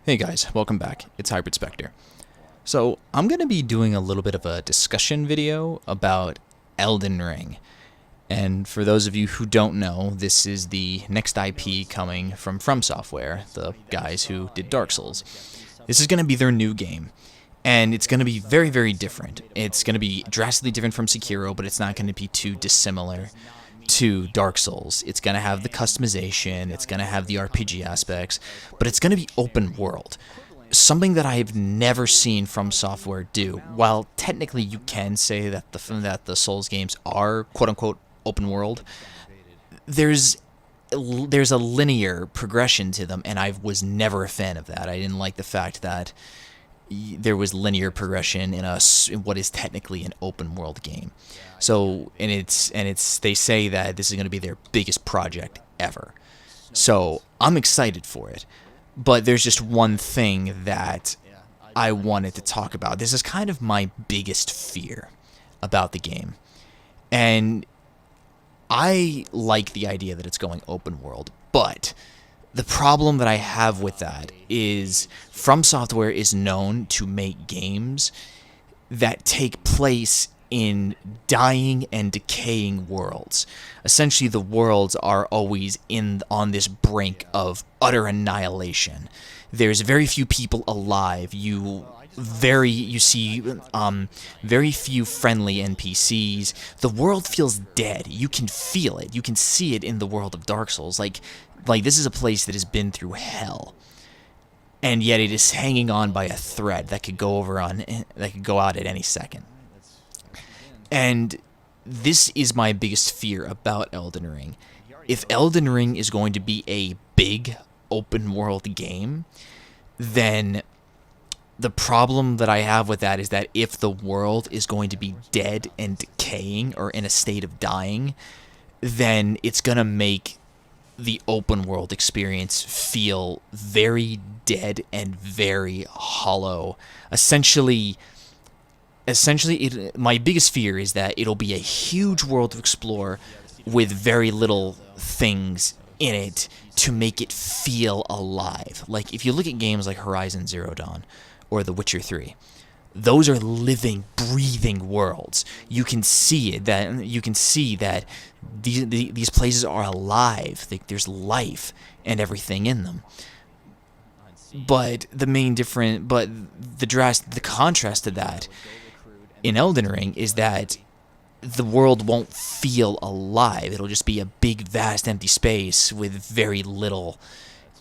Hey guys, welcome back. It's Hybrid Spectre. So I'm going to be doing a little bit of a discussion video about Elden Ring. And for those of you who don't know, this is the next IP coming from Software, the guys who did Dark Souls. This is going to be their new game. And it's going to be very, very different. It's going to be drastically different from Sekiro, but it's not going to be too dissimilar to Dark Souls. It's going to have the customization, it's going to have the RPG aspects, but it's going to be open world. Something that I've never seen from Software do. While technically you can say that the Souls games are quote-unquote open world, there's a linear progression to them, and I was never a fan of that. I didn't like the fact that there was linear progression in what is technically an open world game. So, and they say that this is going to be their biggest project ever. So, I'm excited for it. But there's just one thing that I wanted to talk about. This is kind of my biggest fear about the game. And I like the idea that it's going open world, but the problem that I have with that is From Software is known to make games that take place in dying and decaying worlds. Essentially, the worlds are always on this brink of utter annihilation. There's very few people alive. You see very few friendly NPCs. The world feels dead. You can feel it. You can see it in the world of Dark Souls. Like this is a place that has been through hell, and yet it is hanging on by a thread that could go out at any second. And this is my biggest fear about Elden Ring. If Elden Ring is going to be a big open world game, then the problem that I have with that is that if the world is going to be dead and decaying or in a state of dying, then it's going to make the open world experience feel very dead and very hollow. Essentially, my biggest fear is that it'll be a huge world to explore with very little things in it to make it feel alive. Like if you look at games like Horizon Zero Dawn or The Witcher 3, those are living, breathing worlds. You can see that these places are alive. There's life and everything in them. But the contrast to that in Elden Ring is that the world won't feel alive. It'll just be a big, vast, empty space with very little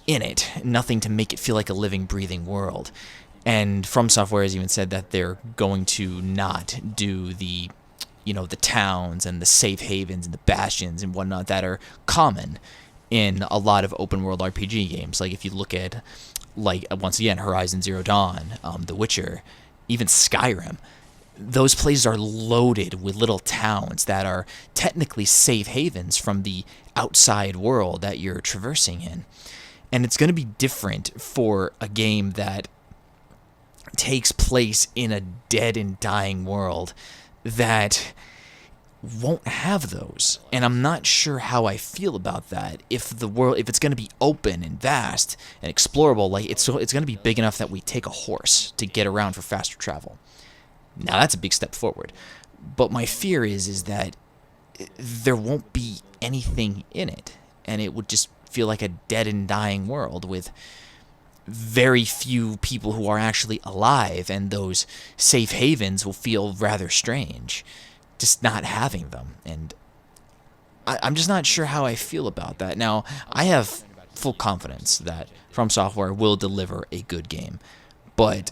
in it. Nothing to make it feel like a living, breathing world. And From Software has even said that they're going to not do the towns and the safe havens and the bastions and whatnot that are common in a lot of open world RPG games. Like if you look at, once again, Horizon Zero Dawn, The Witcher, even Skyrim, those places are loaded with little towns that are technically safe havens from the outside world that you're traversing in. And it's going to be different for a game that takes place in a dead and dying world that won't have those. And I'm not sure how I feel about that. If it's going to be open and vast and explorable, it's going to be big enough that we take a horse to get around for faster travel. Now that's a big step forward. But my fear is that there won't be anything in it, and it would just feel like a dead and dying world with very few people who are actually alive, and those safe havens will feel rather strange, just not having them. And I'm just not sure how I feel about that. Now, I have full confidence that From Software will deliver a good game, but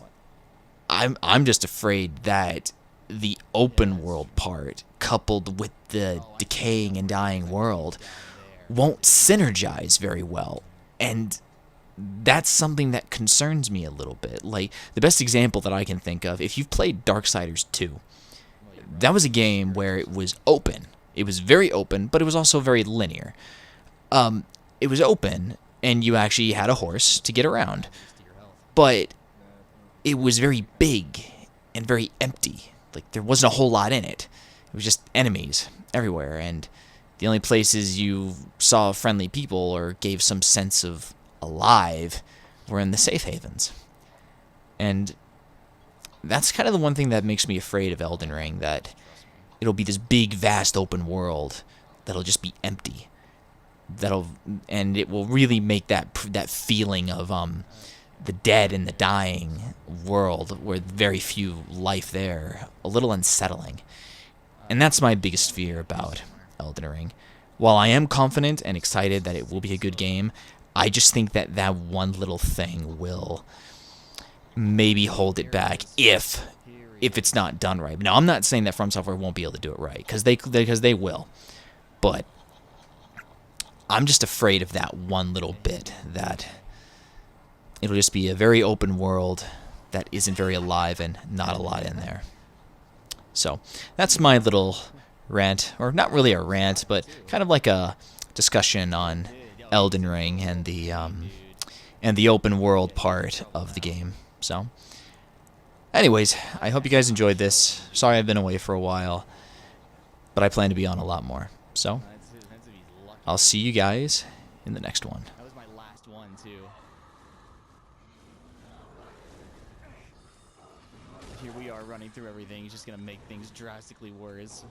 I'm just afraid that the open world part, coupled with the decaying and dying world, won't synergize very well. And that's something that concerns me a little bit. Like, the best example that I can think of, if you've played Darksiders 2, that was a game where it was open. It was very open, but it was also very linear. It was open, and you actually had a horse to get around. But it was very big and very empty. Like, there wasn't a whole lot in it. It was just enemies everywhere, and the only places you saw friendly people or gave some sense of alive we're in the safe havens. And that's kind of the one thing that makes me afraid of Elden Ring, that it'll be this big, vast open world that'll just be empty. And it will really make that feeling of the dead and the dying world, where very few life there, a little unsettling. And that's my biggest fear about Elden Ring. While I am confident and excited that it will be a good game, I just think that that one little thing will maybe hold it back if it's not done right. Now, I'm not saying that From Software won't be able to do it right, because they will. But I'm just afraid of that one little bit, that it'll just be a very open world that isn't very alive and not a lot in there. So that's my little rant, or not really a rant, but kind of like a discussion on Elden Ring and the open world part of the game. So anyways, I hope you guys enjoyed this. Sorry I've been away for a while, but I plan to be on a lot more. So I'll see you guys in the next one. That was my last one, too. Here we are running through everything. He's just going to make things drastically worse.